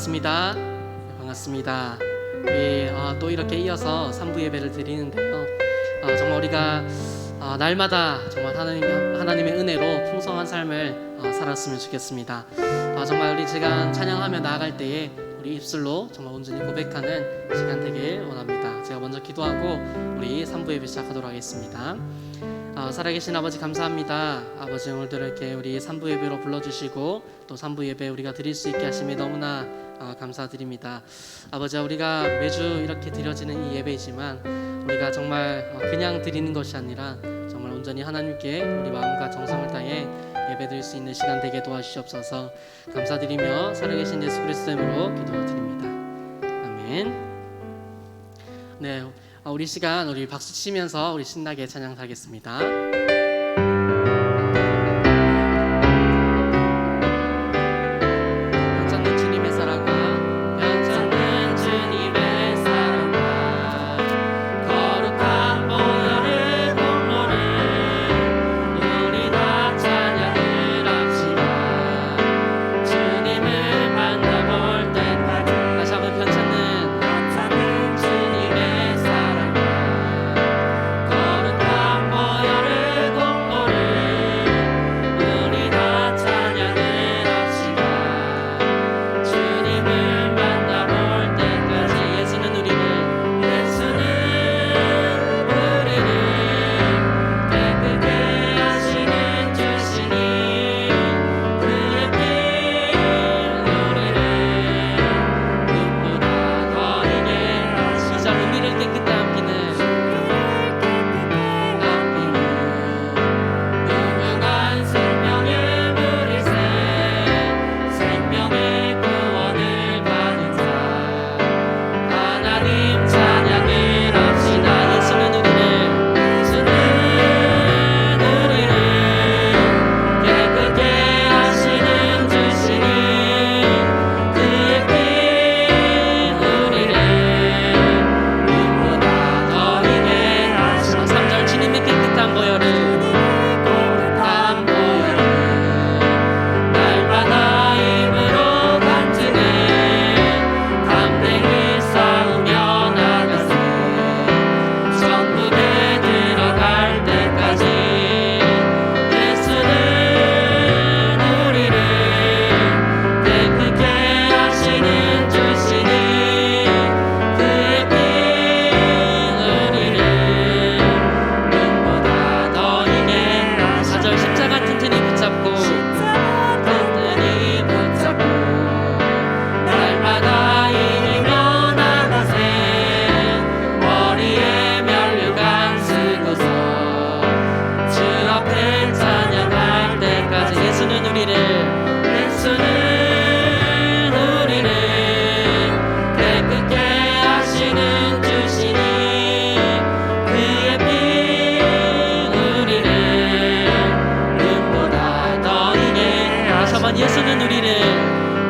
반갑습니다. 반갑습니다. 우리 또 이렇게 이어서 3부 예배를 드리는데요. 정말 우리가 날마다 정말 하나님의 은혜로 풍성한 삶을 살았으면 좋겠습니다. 정말 우리 시간 찬양하며 나아갈 때에 우리 입술로 정말 온전히 고백하는 시간 되길 원합니다. 제가 먼저 기도하고 우리 3부 예배 시작하도록 하겠습니다. 살아계신 아버지 감사합니다. 아버지 오늘도 이렇게 우리 3부 예배로 불러주시고 또 3부 예배 우리가 드릴 수 있게 하심에 너무나 감사드립니다. 아버지 우리가 매주 이렇게 드려지는 이 예배이지만 우리가 정말 그냥 드리는 것이 아니라 정말 온전히 하나님께 우리 마음과 정성을 다해 예배 드릴 수 있는 시간 되게 도와주시옵소서. 감사드리며 살아계신 예수 그리스도 이름으로 기도드립니다. 아멘. 네, 우리 시간 우리 박수 치면서 우리 신나게 찬양하겠습니다.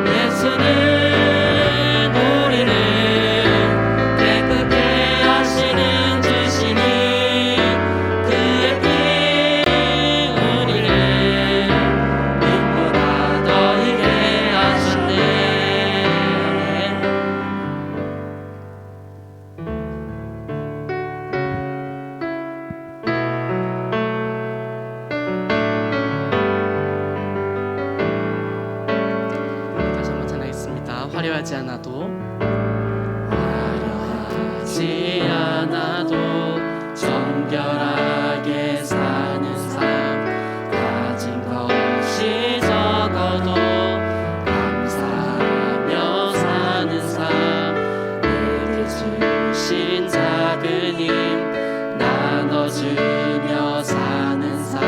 예수는 우리를 깨끗게 하시는 주시니 그의 피 우리를 눈보다 더 희게 하셨네. 화려하지 않아도 정결하게 사는 삶, 가진 것이 적어도 감사하며 사는 삶, 내게 주신 작은 힘 나눠주며 사는 삶,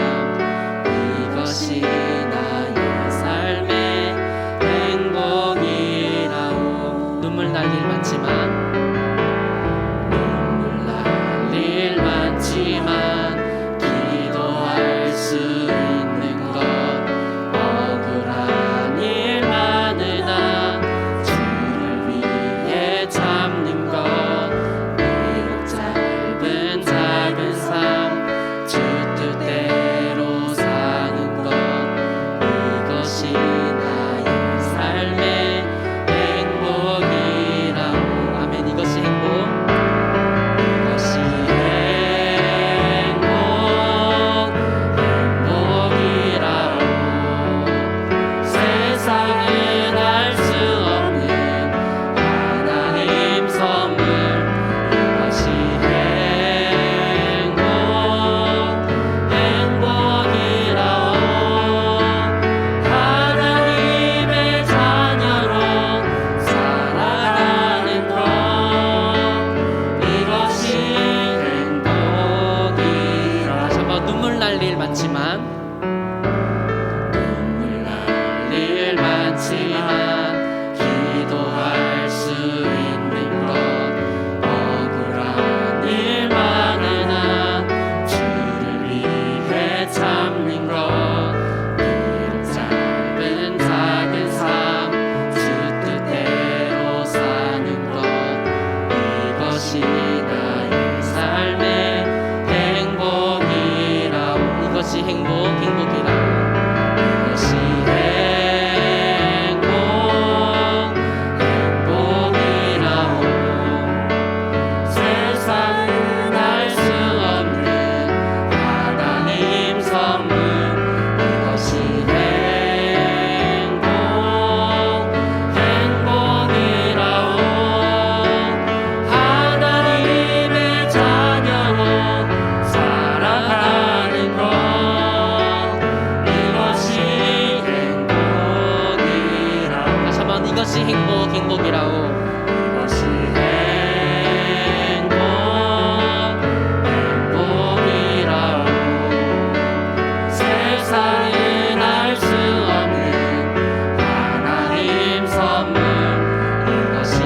이것이 나의 삶의 행복이라오. 눈물 날 일 많지만 행복이라오. 이것이 행복이라오. 세상은 알 수 없는 하나님 선물. 이것이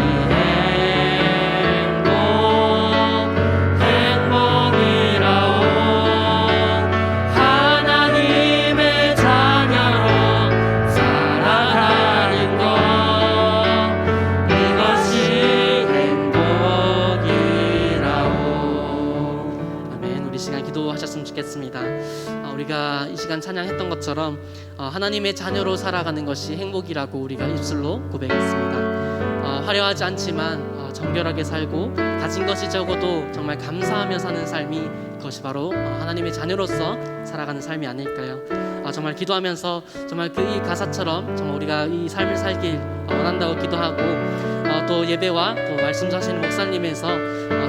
행복이라오. 하나님의 자녀로 살아가는 것. 이것이 행복이라오. 아멘. 우리 시간 기도하셨으면 좋겠습니다. 우리가 이 시간 찬양했던 것처럼 하나님의 자녀로 살아가는 것이 행복이라고 우리가 입술로 고백했습니다. 화려하지 않지만 정결하게 살고 가진 것이 적어도 정말 감사하며 사는 삶이, 그것이 바로 하나님의 자녀로서 살아가는 삶이 아닐까요? 정말 기도하면서 정말 그 이 가사처럼 정말 우리가 이 삶을 살길 원한다고 기도하고, 또 예배와 또 말씀 전하시는 목사님에서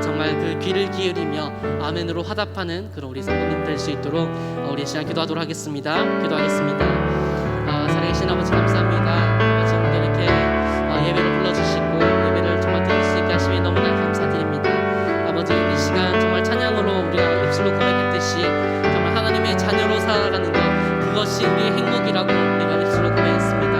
정말 그 귀를 기울이며 아멘으로 화답하는 그런 우리 성도님 될 수 있도록 우리 시간 기도하도록 하겠습니다. 기도하겠습니다. 살아계신 아버지 감사합니다. 지금도 이렇게 예배를 불러주시고 예배를 정말 드릴 수 있게 하시니 너무나 감사드립니다. 아버지, 이 시간 정말 찬양으로 우리가 입술로 고백했듯이 정말 하나님의 자녀로 살아가는 것, 그것이 우리의 행복이라고 우리가 입술로 고백했습니다.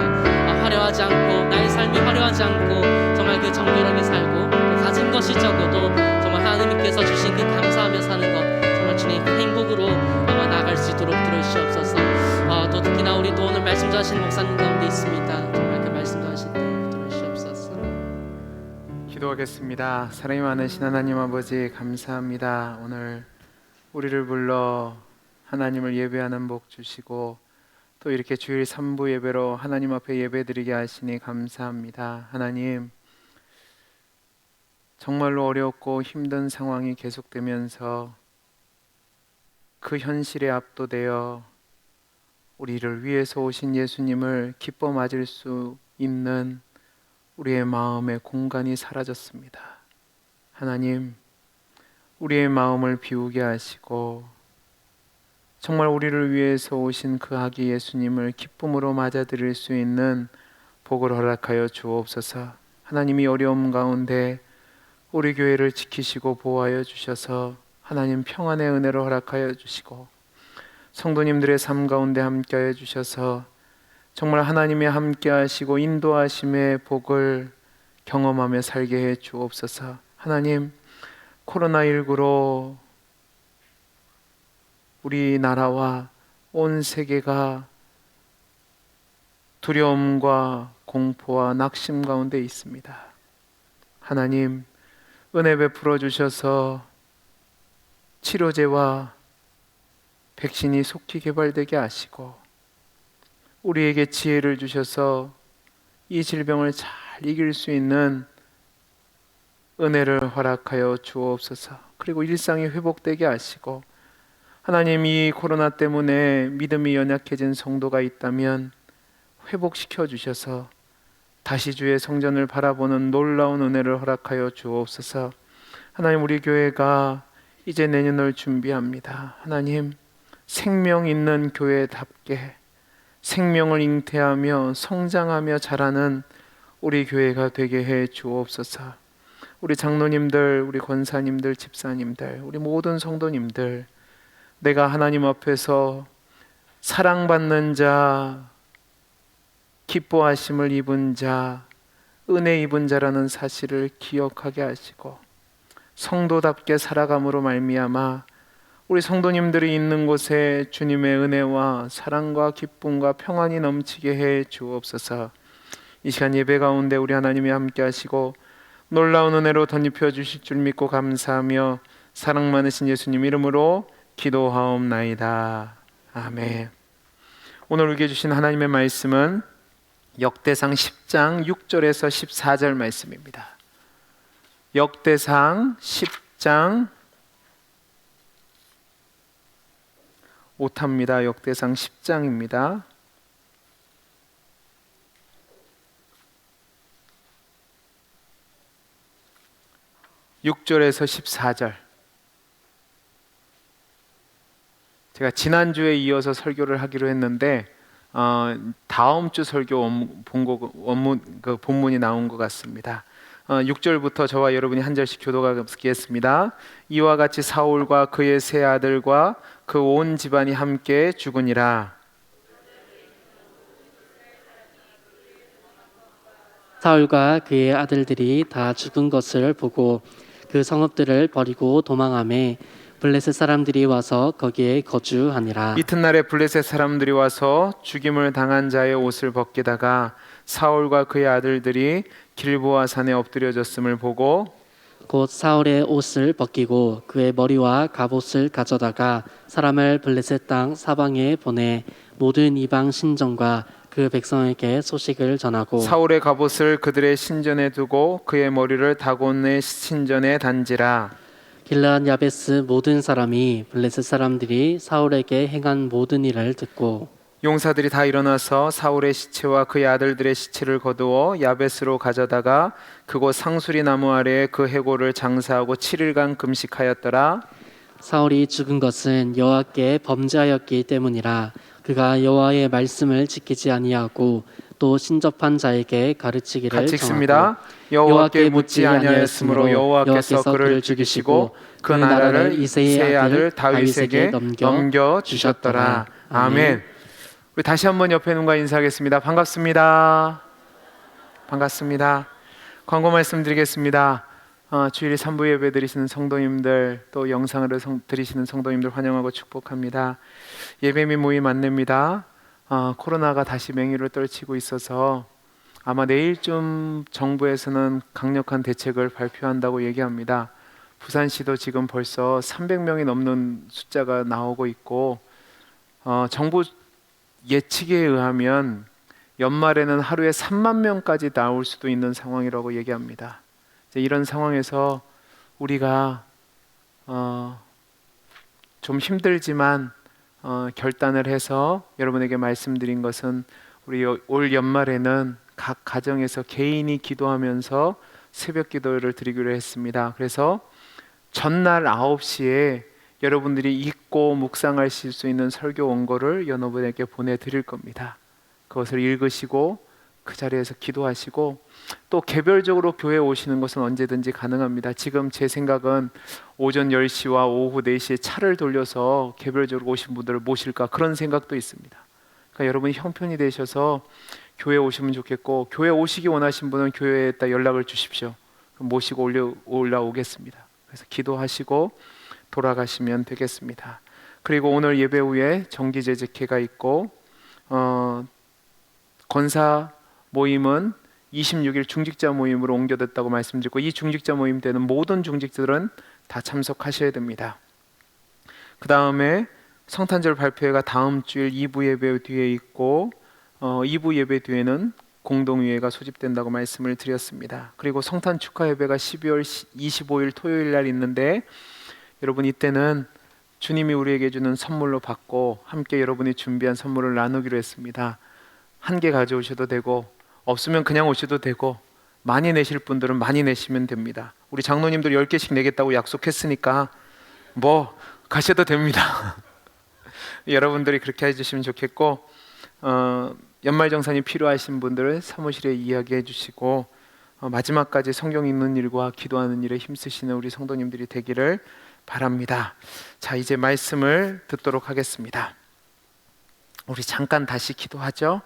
화려하지 않고, 나의 삶이 화려하지 않고 정말 그 정결하게 살고 가진 것이 적어도 정말 하나님께서 주신 그 감사하며 사는 것, 정말 주님 그 행복으로 나아갈 수 있도록 들어주시옵소서. 또 특히나 우리 또 오늘 말씀 전하시는 목사님 가운데 있습니다. 정말 그 말씀 전하시도록 들어주시옵소서. 기도하겠습니다. 사랑이 많으신 하나님 아버지 감사합니다. 오늘 우리를 불러 하나님을 예배하는 복 주시고 또 이렇게 주일 3부 예배로 하나님 앞에 예배드리게 하시니 감사합니다. 하나님, 정말로 어렵고 힘든 상황이 계속되면서 그 현실에 압도되어 우리를 위해서 오신 예수님을 기뻐 맞을 수 있는 우리의 마음의 공간이 사라졌습니다. 하나님, 우리의 마음을 비우게 하시고 정말 우리를 위해서 오신 그 아기 예수님을 기쁨으로 맞아들일 수 있는 복을 허락하여 주옵소서. 하나님이 어려움 가운데 우리 교회를 지키시고 보호하여 주셔서 하나님 평안의 은혜를 허락하여 주시고 성도님들의 삶 가운데 함께하여 주셔서 정말 하나님이 함께하시고 인도하심의 복을 경험하며 살게 해 주옵소서. 하나님, 코로나19로 우리나라와 온 세계가 두려움과 공포와 낙심 가운데 있습니다. 하나님, 은혜 베풀어 주셔서 치료제와 백신이 속히 개발되게 하시고 우리에게 지혜를 주셔서 이 질병을 잘 이길 수 있는 은혜를 허락하여 주옵소서. 그리고 일상이 회복되게 하시고 하나님, 이 코로나 때문에 믿음이 연약해진 성도가 있다면 회복시켜 주셔서 다시 주의 성전을 바라보는 놀라운 은혜를 허락하여 주옵소서. 하나님, 우리 교회가 이제 내년을 준비합니다. 하나님, 생명 있는 교회답게 생명을 잉태하며 성장하며 자라는 우리 교회가 되게 해 주옵소서. 우리 장로님들, 우리 권사님들, 집사님들, 우리 모든 성도님들, 내가 하나님 앞에서 사랑받는 자, 기뻐하심을 입은 자, 은혜 입은 자라는 사실을 기억하게 하시고 성도답게 살아감으로 말미암아 우리 성도님들이 있는 곳에 주님의 은혜와 사랑과 기쁨과 평안이 넘치게 해 주옵소서. 이 시간 예배 가운데 우리 하나님이 함께 하시고 놀라운 은혜로 덧입혀 주실 줄 믿고 감사하며 사랑 많으신 예수님 이름으로 기도하옵나이다. 아멘. 오늘 우리에게 주신 하나님의 말씀은 역대상 10장 6절에서 14절 말씀입니다. 역대상 10장 오타입니다. 역대상 10장입니다. 6절에서 14절. 제가 지난주에 이어서 설교를 하기로 했는데 다음 주 설교 그 본문이 나온 것 같습니다. 6절부터 저와 여러분이 한 절씩 교독하겠습니다. 이와 같이 사울과 그의 세 아들과 그 온 집안이 함께 죽으니라. 사울과 그의 아들들이 다 죽은 것을 보고 그 성읍들을 버리고 도망하매 블레셋 사람들이 와서 거기에 거주하니라. 이튿날에 블레셋 사람들이 와서 죽임을 당한 자의 옷을 벗기다가 사울과 그의 아들들이 길보아 산에 엎드려졌음을 보고 곧 사울의 옷을 벗기고 그의 머리와 갑옷을 가져다가 사람을 블레셋 땅 사방에 보내 모든 이방 신전과 그 백성에게 소식을 전하고 사울의 갑옷을 그들의 신전에 두고 그의 머리를 다곤의 신전에 단지라. 길르앗 야베스 모든 사람이 블레셋 사람들이 사울에게 행한 모든 일을 듣고 용사들이 다 일어나서 사울의 시체와 그의 아들들의 시체를 거두어 야베스로 가져다가 그곳 상수리 나무 아래에 그 해골을 장사하고 7일간 금식하였더라. 사울이 죽은 것은 여호와께 범죄하였기 때문이라. 그가 여호와의 말씀을 지키지 아니하고 또 신접한 자에게 가르치기를 같이 정하고 읽습니다. 여호와께 묻지 아니하였으므로 여호와께서 그를 죽이시고 그 나라를 이새의 아들 다윗에게 넘겨 주셨더라. 아멘. 우리 다시 한번 옆에 눈과 인사하겠습니다. 반갑습니다. 반갑습니다. 광고 말씀드리겠습니다. 주일에 3부 예배 드리시는 성도님들, 또 영상으로 드리시는 성도님들 환영하고 축복합니다. 예배 및 모임 안내입니다. 코로나가 다시 맹위를 떨치고 있어서 아마 내일쯤 정부에서는 강력한 대책을 발표한다고 얘기합니다. 부산시도 지금 벌써 300명이 넘는 숫자가 나오고 있고 정부 예측에 의하면 연말에는 하루에 3만 명까지 나올 수도 있는 상황이라고 얘기합니다. 이런 상황에서 우리가 좀 힘들지만 결단을 해서 여러분에게 말씀드린 것은 우리 올 연말에는 각 가정에서 개인이 기도하면서 새벽 기도를 드리기로 했습니다. 그래서 전날 9시에 여러분들이 읽고 묵상하실 수 있는 설교 원고를 여러분에게 보내드릴 겁니다. 그것을 읽으시고 그 자리에서 기도하시고 또 개별적으로 교회에 오시는 것은 언제든지 가능합니다. 지금 제 생각은 오전 10시와 오후 4시에 차를 돌려서 개별적으로 오신 분들을 모실까 그런 생각도 있습니다. 그러니까 여러분이 형편이 되셔서 교회에 오시면 좋겠고 교회에 오시기 원하신 분은 교회에다 연락을 주십시오. 그럼 모시고 올라오겠습니다. 그래서 기도하시고 돌아가시면 되겠습니다. 그리고 오늘 예배 후에 정기재직회가 있고 권사 모임은 26일 중직자 모임으로 옮겨졌다고 말씀드리고 이 중직자 모임 때는 모든 중직자들은 다 참석하셔야 됩니다. 그 다음에 성탄절 발표회가 다음 주일 2부 예배 뒤에 있고 2부 예배 뒤에는 공동위회가 소집된다고 말씀을 드렸습니다. 그리고 성탄 축하 예배가 12월 25일 토요일 날 있는데 여러분 이때는 주님이 우리에게 주는 선물로 받고 함께 여러분이 준비한 선물을 나누기로 했습니다. 한 개 가져오셔도 되고 없으면 그냥 오셔도 되고 많이 내실 분들은 많이 내시면 됩니다. 우리 장로님들 10개씩 내겠다고 약속했으니까 뭐 가셔도 됩니다. 여러분들이 그렇게 해주시면 좋겠고 연말정산이 필요하신 분들은 사무실에 이야기해 주시고 마지막까지 성경 읽는 일과 기도하는 일에 힘쓰시는 우리 성도님들이 되기를 바랍니다. 자, 이제 말씀을 듣도록 하겠습니다. 우리 잠깐 다시 기도하죠.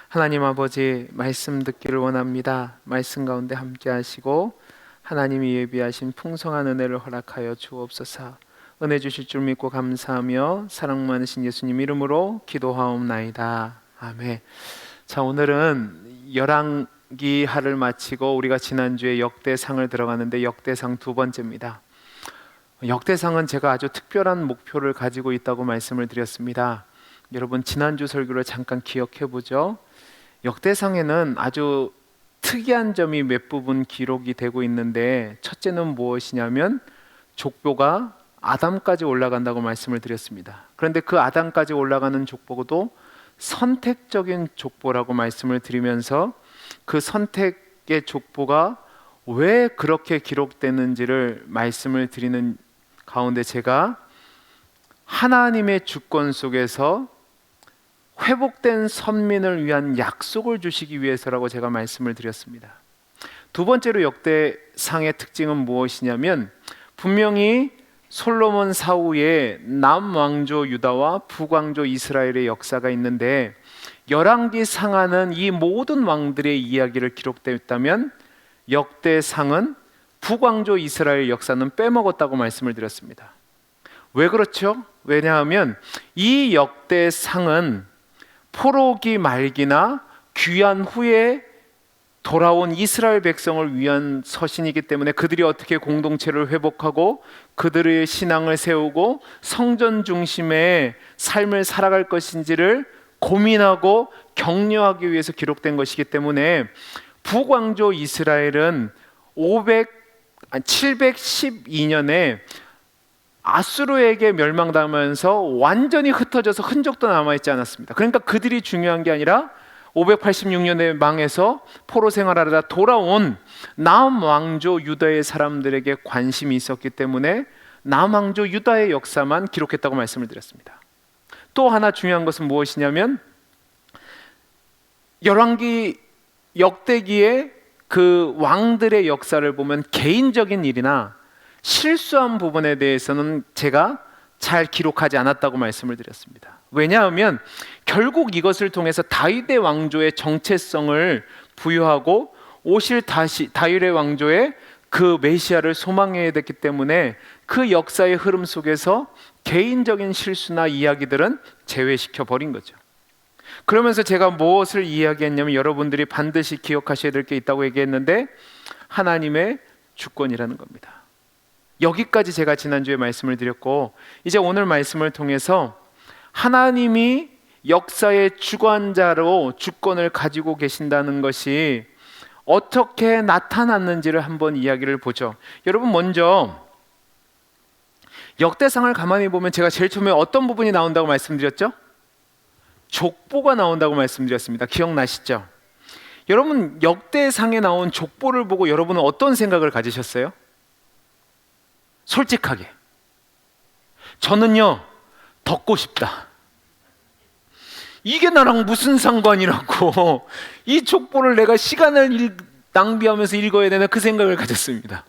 하나님 아버지, 말씀 듣기를 원합니다. 말씀 가운데 함께 하시고 하나님이 예비하신 풍성한 은혜를 허락하여 주옵소서. 은혜 주실 줄 믿고 감사하며 사랑 많으신 예수님 이름으로 기도하옵나이다. 아멘. 자, 오늘은 열왕기하를 마치고 우리가 지난주에 역대상을 들어가는데 역대상 두 번째입니다. 역대상은 제가 아주 특별한 목표를 가지고 있다고 말씀을 드렸습니다. 여러분 지난주 설교를 잠깐 기억해 보죠. 역대상에는 아주 특이한 점이 몇 부분 기록이 되고 있는데 첫째는 무엇이냐면 족보가 아담까지 올라간다고 말씀을 드렸습니다. 그런데 그 아담까지 올라가는 족보도 선택적인 족보라고 말씀을 드리면서 그 선택의 족보가 왜 그렇게 기록되는지를 말씀을 드리는 가운데 제가 하나님의 주권 속에서 회복된 선민을 위한 약속을 주시기 위해서라고 제가 말씀을 드렸습니다. 두 번째로 역대상의 특징은 무엇이냐면 분명히 솔로몬 사후에 남왕조 유다와 북왕조 이스라엘의 역사가 있는데 열왕기 상하는 이 모든 왕들의 이야기를 기록되었다면 역대상은 북왕조 이스라엘 역사는 빼먹었다고 말씀을 드렸습니다. 왜 그렇죠? 왜냐하면 이 역대상은 포로기 말기나 귀환 후에 돌아온 이스라엘 백성을 위한 서신이기 때문에 그들이 어떻게 공동체를 회복하고 그들의 신앙을 세우고 성전 중심의 삶을 살아갈 것인지를 고민하고 격려하기 위해서 기록된 것이기 때문에 북왕조 이스라엘은 712년에 아수르에게 멸망당하면서 완전히 흩어져서 흔적도 남아있지 않았습니다. 그러니까 그들이 중요한 게 아니라 586년에 망해서 포로 생활하다 돌아온 남왕조 유다의 사람들에게 관심이 있었기 때문에 남왕조 유다의 역사만 기록했다고 말씀을 드렸습니다. 또 하나 중요한 것은 무엇이냐면 열왕기 역대기의 그 왕들의 역사를 보면 개인적인 일이나 실수한 부분에 대해서는 제가 잘 기록하지 않았다고 말씀을 드렸습니다. 왜냐하면 결국 이것을 통해서 다윗의 왕조의 정체성을 부여하고 오실 다윗의 왕조의 그 메시아를 소망해야 됐기 때문에 그 역사의 흐름 속에서 개인적인 실수나 이야기들은 제외시켜 버린 거죠. 그러면서 제가 무엇을 이야기했냐면 여러분들이 반드시 기억하셔야 될 게 있다고 얘기했는데 하나님의 주권이라는 겁니다. 여기까지 제가 지난주에 말씀을 드렸고 이제 오늘 말씀을 통해서 하나님이 역사의 주관자로 주권을 가지고 계신다는 것이 어떻게 나타났는지를 한번 이야기를 보죠. 여러분 먼저 역대상을 가만히 보면 제가 제일 처음에 어떤 부분이 나온다고 말씀드렸죠? 족보가 나온다고 말씀드렸습니다. 기억나시죠? 여러분 역대상에 나온 족보를 보고 여러분은 어떤 생각을 가지셨어요? 솔직하게 저는요 덮고 싶다. 이게 나랑 무슨 상관이라고 이 족보를 내가 시간을 낭비하면서 읽어야 되나 그 생각을 가졌습니다.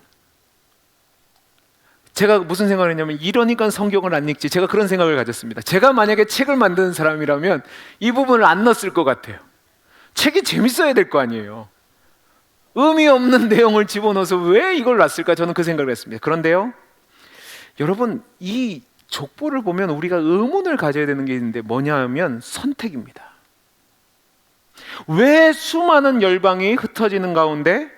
제가 무슨 생각을 했냐면 이러니까 성경을 안 읽지 제가 그런 생각을 가졌습니다. 제가 만약에 책을 만드는 사람이라면 이 부분을 안 넣었을 것 같아요. 책이 재밌어야 될 거 아니에요. 의미 없는 내용을 집어넣어서 왜 이걸 놨을까 저는 그 생각을 했습니다. 그런데요 여러분 이 족보를 보면 우리가 의문을 가져야 되는 게 있는데 뭐냐 하면 선택입니다. 왜 수많은 열방이 흩어지는 가운데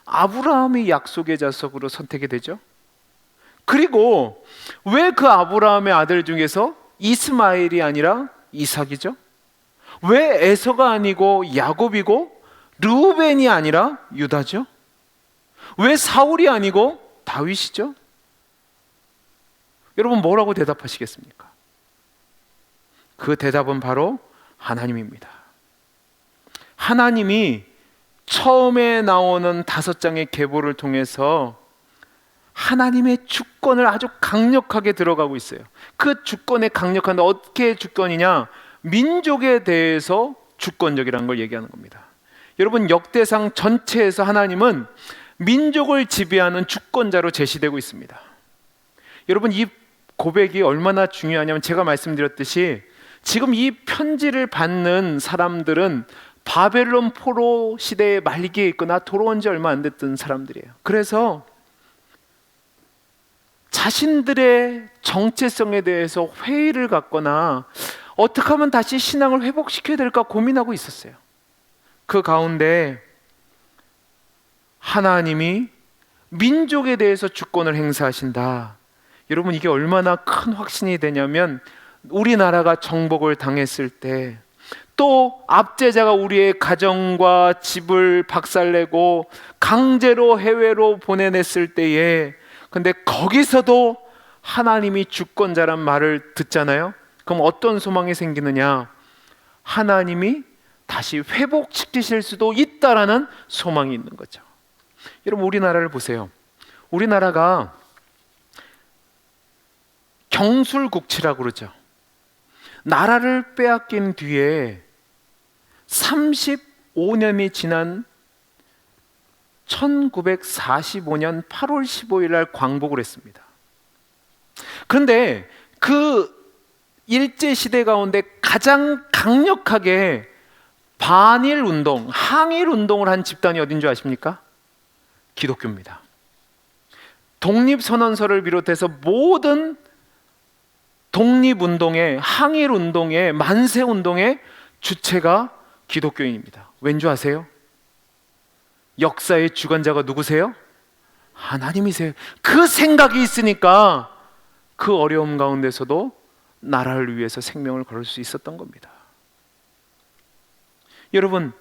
아브라함이 약속의 자손으로 선택이 되죠? 그리고 왜 그 아브라함의 아들 중에서 이스마엘이 아니라 이삭이죠? 왜 에서가 아니고 야곱이고 르우벤이 아니라 유다죠? 왜 사울이 아니고 다윗이죠? 여러분 뭐라고 대답하시겠습니까? 그 대답은 바로 하나님입니다. 하나님이 처음에 나오는 5장의 계보를 통해서 하나님의 주권을 아주 강력하게 들어가고 있어요. 그 주권의 강력한데 어떻게 주권이냐? 민족에 대해서 주권적이라는 걸 얘기하는 겁니다. 여러분 역대상 전체에서 하나님은 민족을 지배하는 주권자로 제시되고 있습니다. 여러분 이 고백이 얼마나 중요하냐면 제가 말씀드렸듯이 지금 이 편지를 받는 사람들은 바벨론 포로 시대의 말기에 있거나 돌아온 지 얼마 안 됐던 사람들이에요. 그래서 자신들의 정체성에 대해서 회의를 갖거나 어떻게 하면 다시 신앙을 회복시켜야 될까 고민하고 있었어요. 그 가운데 하나님이 민족에 대해서 주권을 행사하신다. 여러분 이게 얼마나 큰 확신이 되냐면 우리나라가 정복을 당했을 때 또 압제자가 우리의 가정과 집을 박살내고 강제로 해외로 보내냈을 때에 근데 거기서도 하나님이 주권자란 말을 듣잖아요. 그럼 어떤 소망이 생기느냐? 하나님이 다시 회복시키실 수도 있다라는 소망이 있는 거죠. 여러분 우리나라를 보세요. 우리나라가 경술국치라고 그러죠. 나라를 빼앗긴 뒤에 35년이 지난 1945년 8월 15일 날 광복을 했습니다. 그런데 그 일제 시대 가운데 가장 강력하게 반일 운동, 항일 운동을 한 집단이 어딘 줄 아십니까? 기독교입니다. 독립선언서를 비롯해서 모든 독립운동의, 항일운동의, 만세운동의 주체가 기독교인입니다. 왠 줄 아세요? 역사의 주관자가 누구세요? 하나님이세요. 그 생각이 있으니까 그 어려움 가운데서도 나라를 위해서 생명을 걸을 수 있었던 겁니다. 여러분,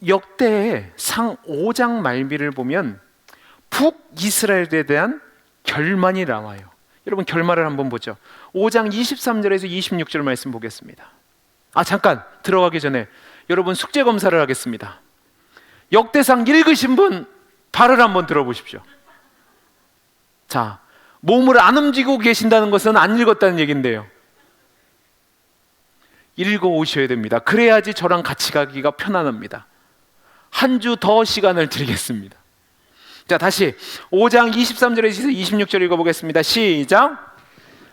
역대상 5장 말미를 보면 북이스라엘에 대한 결말이 나와요. 여러분, 결말을 한번 보죠. 5장 23절에서 26절 말씀 보겠습니다. 잠깐 들어가기 전에 여러분 숙제 검사를 하겠습니다. 역대상 읽으신 분 발을 한번 들어보십시오. 자, 몸을 안 움직이고 계신다는 것은 안 읽었다는 얘기인데요. 읽어 오셔야 됩니다. 그래야지 저랑 같이 가기가 편안합니다. 한 주 더 시간을 드리겠습니다. 자, 다시 5장 23절에서 26절 읽어보겠습니다. 시작.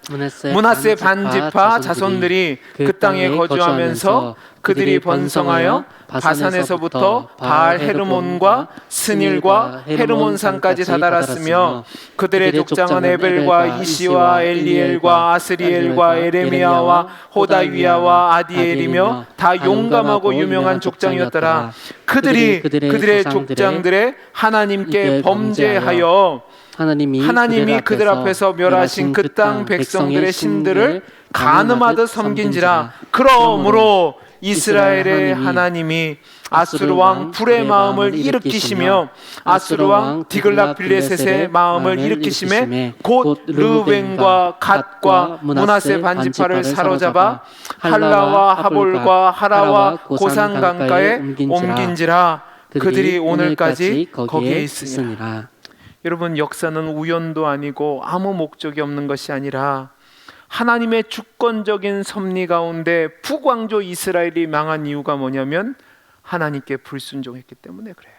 므낫세 반지파 자손들이 그 땅에 거주하면서 그들이 번성하여 바산에서부터 바알 헤르몬과 스닐과 헤르몬산까지 다다랐으며 그들의 족장은 에벨과 이시와 엘리엘과 아스리엘과 에레미야와 호다위야와 아디엘이며 다 용감하고 유명한 족장이었더라. 그들이 그들의 족장들의 하나님께 범죄하여 하나님이 그들 앞에서 멸하신 그 땅 백성들의 신들을 간음하듯 섬긴지라. 그러므로 이스라엘의 하나님이 아수르 왕 불의 마음을 일으키시며 아수르 왕 디글락빌레셋의 마음을 일으키심에 곧 르우벤과 갓과 므낫세 반지파를 사로잡아 할라와 하볼과 하라와 고산 강가에 옮긴지라. 그들이 오늘까지 거기에 있으니라. 여러분, 역사는 우연도 아니고 아무 목적이 없는 것이 아니라 하나님의 주권적인 섭리 가운데 북왕조 이스라엘이 망한 이유가 뭐냐면 하나님께 불순종했기 때문에 그래요.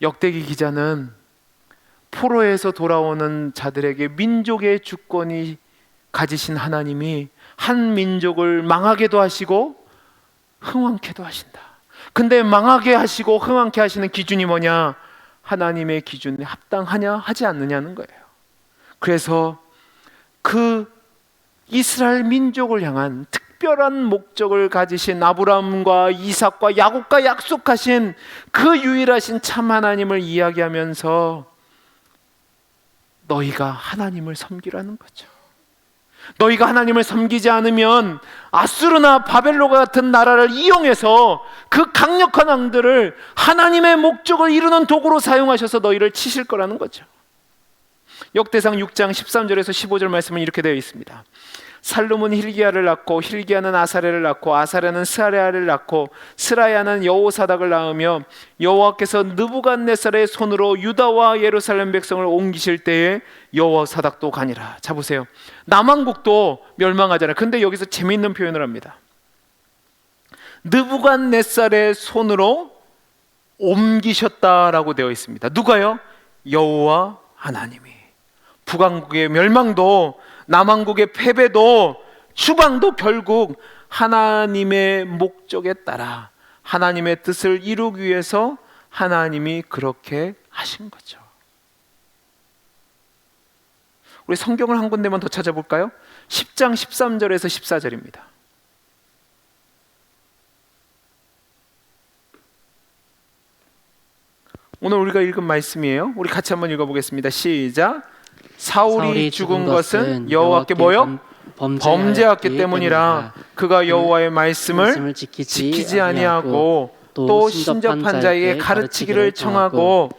역대기 기자는 포로에서 돌아오는 자들에게 민족의 주권이 가지신 하나님이 한 민족을 망하게도 하시고 흥왕케도 하신다. 근데 망하게 하시고 흥왕케 하시는 기준이 뭐냐? 하나님의 기준에 합당하냐 하지 않느냐는 거예요. 그래서 그 이스라엘 민족을 향한 특별한 목적을 가지신 아브라함과 이삭과 야곱과 약속하신 그 유일하신 참 하나님을 이야기하면서 너희가 하나님을 섬기라는 거죠. 너희가 하나님을 섬기지 않으면 아수르나 바벨론 같은 나라를 이용해서 그 강력한 왕들을 하나님의 목적을 이루는 도구로 사용하셔서 너희를 치실 거라는 거죠. 역대상 6장 13절에서 15절 말씀은 이렇게 되어 있습니다. 살룸은 hil기야를 낳고 hil기야는 아사랴를 낳고 아사랴는 스라야를 낳고 스라야는 여호사닥을 낳으며 여호와께서 느부갓네살의 손으로 유다와 예루살렘 백성을 옮기실 때에 여호사닥도 가니라. 자, 보세요. 남왕국도 멸망하잖아요. 근데 여기서 재미있는 표현을 합니다. 느부갓네살의 손으로 옮기셨다라고 되어 있습니다. 누가요? 여호와 하나님이. 북왕국의 멸망도 남왕국의 패배도 추방도 결국 하나님의 목적에 따라 하나님의 뜻을 이루기 위해서 하나님이 그렇게 하신 거죠. 우리 성경을 한 군데만 더 찾아볼까요? 10장 13절에서 14절입니다. 오늘 우리가 읽은 말씀이에요. 우리 같이 한번 읽어보겠습니다. 시작. 사울이 죽은 것은 여호와께 뭐요? 범죄하였기 때문이라. 그가 여호와의 말씀을 지키지 아니하고 또 신접한 자에게 가르치기를 청하고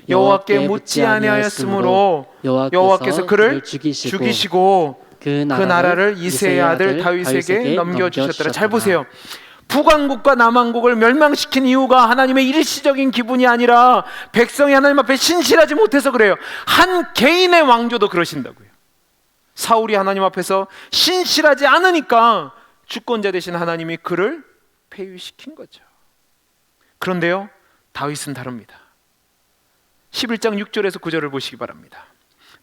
여호와께 묻지 아니하였으므로 여호와께서 그를 죽이시고 그 나라를 이새의 아들 다윗에게 넘겨주셨더라. 잘 보세요. 북왕국과 남왕국을 멸망시킨 이유가 하나님의 일시적인 기분이 아니라 백성이 하나님 앞에 신실하지 못해서 그래요. 한 개인의 왕조도 그러신다고요. 사울이 하나님 앞에서 신실하지 않으니까 주권자 되신 하나님이 그를 폐위시킨 거죠. 그런데요, 다윗은 다릅니다. 11장 6절에서 9절을 보시기 바랍니다.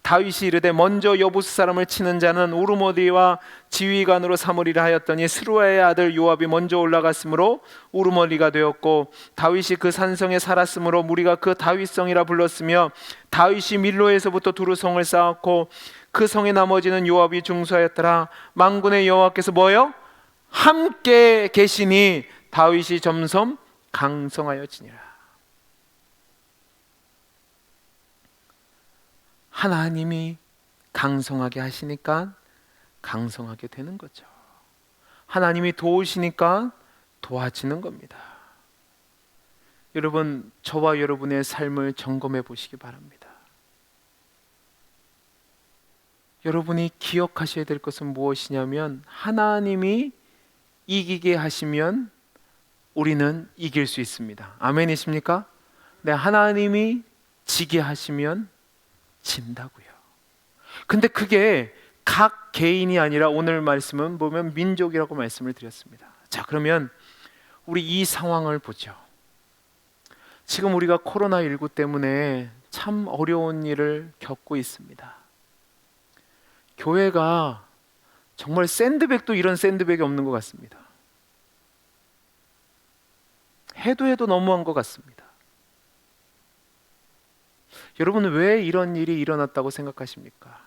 다윗이 이르되 먼저 여부스 사람을 치는 자는 우르머리와 지휘관으로 삼으리라 하였더니 스루아의 아들 요압이 먼저 올라갔으므로 우르머리가 되었고 다윗이 그 산성에 살았으므로 무리가 그 다윗성이라 불렀으며 다윗이 밀로에서부터 두루 성을 쌓았고 그 성의 나머지는 요압이 중수하였더라. 만군의 여호와께서 뭐요? 함께 계시니 다윗이 점점 강성하여지니라. 하나님이 강성하게 하시니까 강성하게 되는 거죠. 하나님이 도우시니까 도와지는 겁니다. 여러분, 저와 여러분의 삶을 점검해 보시기 바랍니다. 여러분이 기억하셔야 될 것은 무엇이냐면 하나님이 이기게 하시면 우리는 이길 수 있습니다. 아멘이십니까? 네, 하나님이 지게 하시면 진다고요. 근데 그게 각 개인이 아니라 오늘 말씀은 보면 민족이라고 말씀을 드렸습니다. 자, 그러면 우리 이 상황을 보죠. 지금 우리가 코로나19 때문에 참 어려운 일을 겪고 있습니다. 교회가 정말 샌드백도 이런 샌드백이 없는 것 같습니다. 해도 너무한 것 같습니다. 여러분은 왜 이런 일이 일어났다고 생각하십니까?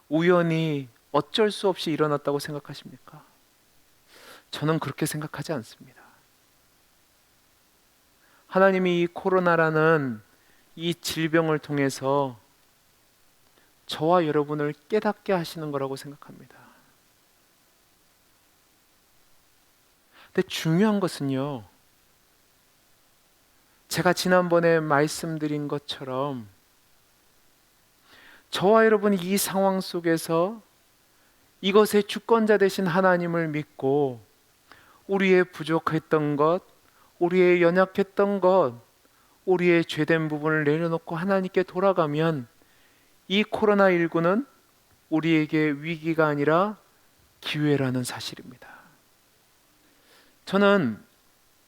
우연히 어쩔 수 없이 일어났다고 생각하십니까? 저는 그렇게 생각하지 않습니다. 하나님이 이 코로나라는 이 질병을 통해서 저와 여러분을 깨닫게 하시는 거라고 생각합니다. 근데 중요한 것은요, 제가 지난번에 말씀드린 것처럼 저와 여러분이 이 상황 속에서 이것의 주권자 되신 하나님을 믿고 우리의 부족했던 것, 우리의 연약했던 것, 우리의 죄된 부분을 내려놓고 하나님께 돌아가면 이 코로나19는 우리에게 위기가 아니라 기회라는 사실입니다. 저는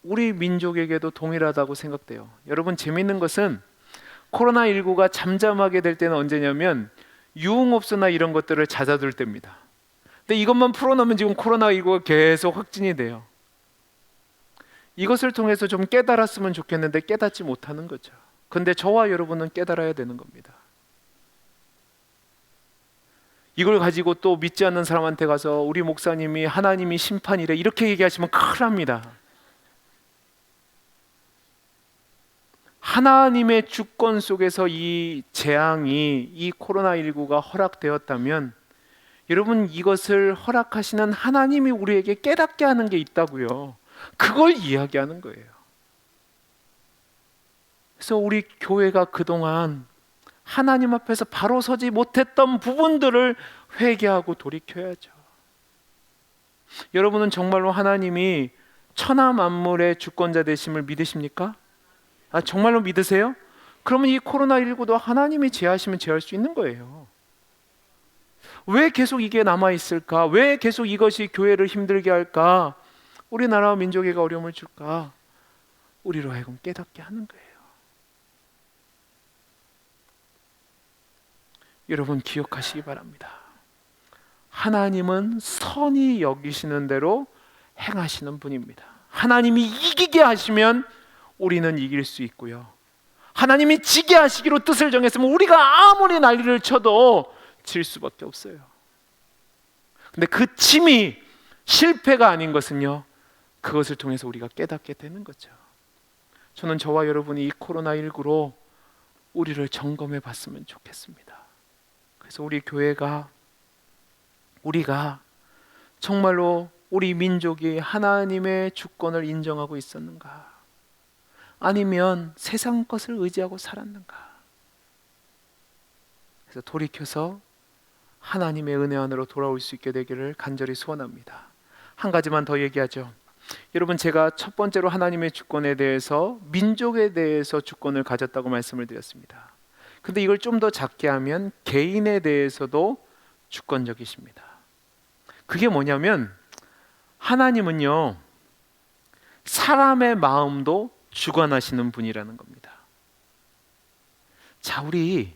우리 민족에게도 동일하다고 생각돼요. 여러분, 재미있는 것은 코로나19가 잠잠하게 될 때는 언제냐면 유흥업소나 이런 것들을 잦아들 때입니다. 근데 이것만 풀어놓으면 지금 코로나19가 계속 확진이 돼요. 이것을 통해서 좀 깨달았으면 좋겠는데 깨닫지 못하는 거죠. 근데 저와 여러분은 깨달아야 되는 겁니다. 이걸 가지고 또 믿지 않는 사람한테 가서 우리 목사님이 하나님이 심판이래 이렇게 얘기하시면 큰일 납니다. 하나님의 주권 속에서 이 재앙이, 이 코로나19가 허락되었다면 여러분, 이것을 허락하시는 하나님이 우리에게 깨닫게 하는 게 있다고요. 그걸 이야기하는 거예요. 그래서 우리 교회가 그동안 하나님 앞에서 바로 서지 못했던 부분들을 회개하고 돌이켜야죠. 여러분은 하나님이 천하 만물의 주권자 되심을 믿으십니까? 정말로 믿으세요? 그러면 이 코로나19도 하나님이 제하시면 제할 수 있는 거예요. 왜 계속 이게 남아있을까? 왜 계속 이것이 교회를 힘들게 할까? 우리나라와 민족에게 어려움을 줄까? 우리로 하여금 깨닫게 하는 거예요. 여러분, 기억하시기 바랍니다. 하나님은 선히 여기시는 대로 행하시는 분입니다. 하나님이 이기게 하시면 우리는 이길 수 있고요, 하나님이 지게 하시기로 뜻을 정했으면 우리가 아무리 난리를 쳐도 질 수밖에 없어요. 근데 그 침이 실패가 아닌 것은요, 그것을 통해서 우리가 깨닫게 되는 거죠. 저는 저와 여러분이 이 코로나19로 우리를 점검해 봤으면 좋겠습니다. 그래서 우리 교회가, 우리가 정말로 우리 민족이 하나님의 주권을 인정하고 있었는가? 아니면 세상 것을 의지하고 살았는가? 그래서 돌이켜서 하나님의 은혜 안으로 돌아올 수 있게 되기를 간절히 소원합니다. 한 가지만 더 얘기하죠. 여러분, 제가 첫 번째로 하나님의 주권에 대해서, 민족에 대해서 주권을 가졌다고 말씀을 드렸습니다. 근데 이걸 좀 더 작게 하면 개인에 대해서도 주권적이십니다. 그게 뭐냐면 하나님은요, 사람의 마음도 주관하시는 분이라는 겁니다. 자, 우리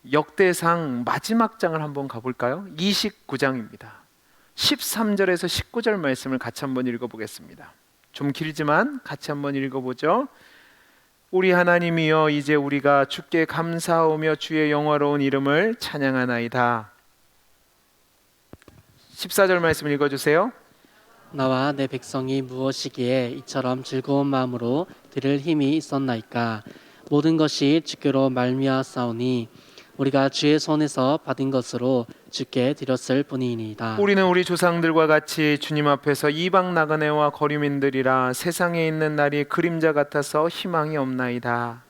역대상 마지막 장을 한번 가볼까요? 29장입니다. 13절에서 19절 말씀을 같이 한번 읽어보겠습니다. 좀 길지만 같이 한번 읽어보죠. 우리 하나님이여, 이제 우리가 주께 감사하며 주의 영화로운 이름을 찬양하나이다. 14절 말씀 읽어주세요. 나와 내 백성이 무엇이기에 이처럼 즐거운 마음으로 드릴 힘이 있었나이까. 모든 것이 주께로 말미암았사오니 우리가 주의 손에서 받은 것으로 주께 드렸을 뿐이니이다. 우리는 우리 조상들과 같이 주님 앞에서 이방 나그네와 거류민들이라. 세상에 있는 날이 그림자 같아서 희망이 없나이다.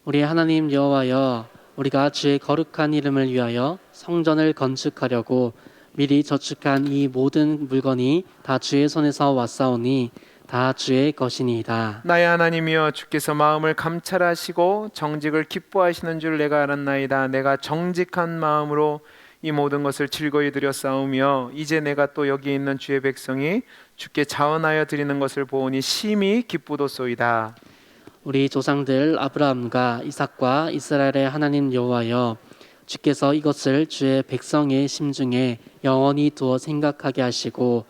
우리 하나님 여호와여, 우리가 주의 거룩한 이름을 위하여 성전을 건축하려고 미리 저축한 이 모든 물건이 다 주의 손에서 왔사오니 다 주의 것이니이다. 나의 하나님이여, 주께서 마음을 감찰하시고 정직을 기뻐하시는 줄 내가 알았나이다. 내가 정직한 마음으로 이 모든 것을 즐거이 드렸사오며 이제 내가 또 여기 있는 주의 백성이 주께 자원하여 드리는 것을 보오니 심히 기쁘도소이다. 우리 조상들 아브라함과 이삭과 이스라엘의 하나님 여호와여, 주께서 이것을 주의 백성의 심중에 영원히 두어 생각하게 하시고